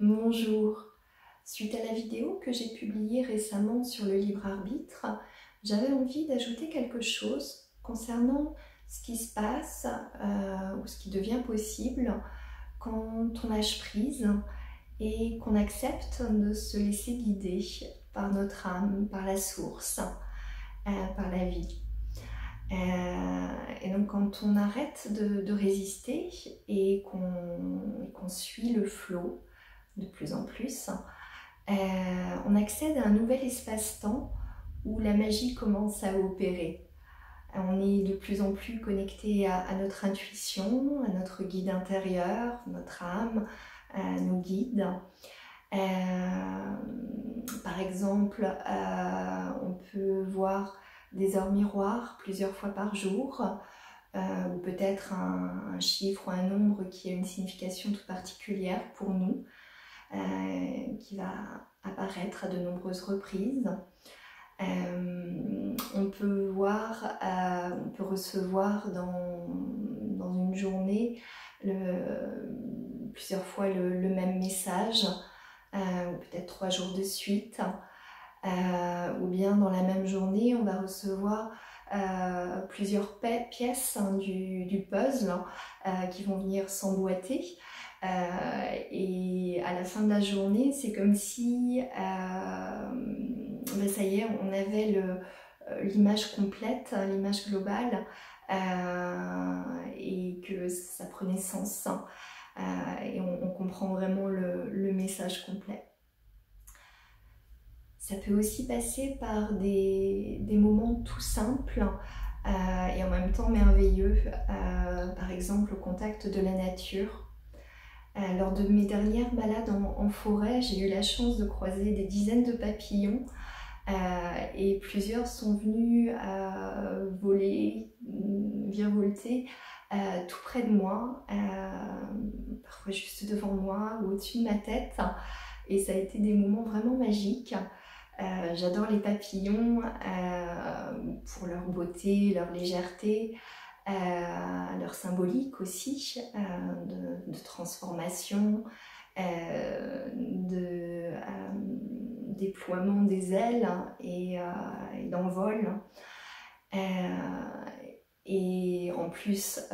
Bonjour. Suite à la vidéo que j'ai publiée récemment sur le libre arbitre, j'avais envie d'ajouter quelque chose concernant ce qui se passe ou ce qui devient possible quand on lâche prise et qu'on accepte de se laisser guider par notre âme, par la source, par la vie. Et donc quand on arrête de résister et qu'on suit le flot de plus en plus, on accède à un nouvel espace-temps où la magie commence à opérer. On est de plus en plus connecté à notre intuition, à notre guide intérieur, notre âme, nos guides. Par exemple, on peut voir des heures miroirs plusieurs fois par jour, ou peut-être un chiffre ou un nombre qui a une signification toute particulière pour nous, qui va apparaître à de nombreuses reprises. On peut recevoir dans une journée plusieurs fois le même message, ou peut-être 3 jours de suite, ou bien dans la même journée on va recevoir plusieurs pièces du puzzle qui vont venir s'emboîter, et à la fin de la journée c'est comme si ça y est, on avait l'image complète, l'image globale, et que ça prenait sens, et on comprend vraiment le message complet. Ça peut aussi passer par des moments tout simples et en même temps merveilleux, par exemple au contact de la nature. Lors de mes dernières balades en forêt, j'ai eu la chance de croiser des dizaines de papillons, et plusieurs sont venus voler, virevolter tout près de moi, parfois juste devant moi ou au-dessus de ma tête, et ça a été des moments vraiment magiques. J'adore les papillons pour leur beauté, leur légèreté, leur symbolique aussi, de transformation, de déploiement des ailes et d'envol. Et en plus,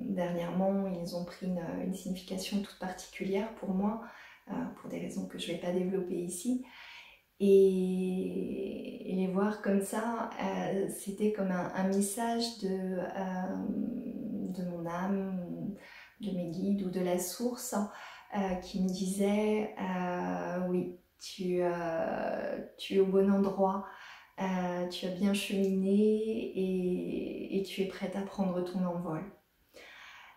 dernièrement, ils ont pris une signification toute particulière pour moi, pour des raisons que je ne vais pas développer ici. Et les voir comme ça, c'était comme un message de mon âme, de mes guides ou de la source, qui me disait oui, tu es au bon endroit, tu as bien cheminé et tu es prête à prendre ton envol.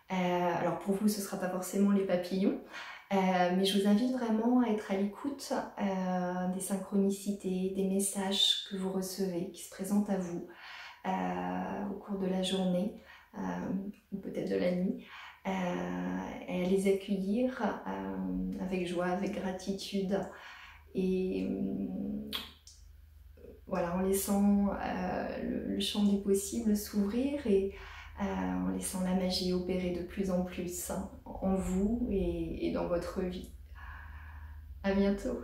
Alors pour vous, ce ne sera pas forcément les papillons, mais je vous invite vraiment à être à l'écoute des synchronicités, des messages que vous recevez, qui se présentent à vous au cours de la journée, ou peut-être de la nuit, et à les accueillir avec joie, avec gratitude, et voilà, en laissant le champ des possibles s'ouvrir et en laissant la magie opérer de plus en plus en vous et dans votre vie. À bientôt.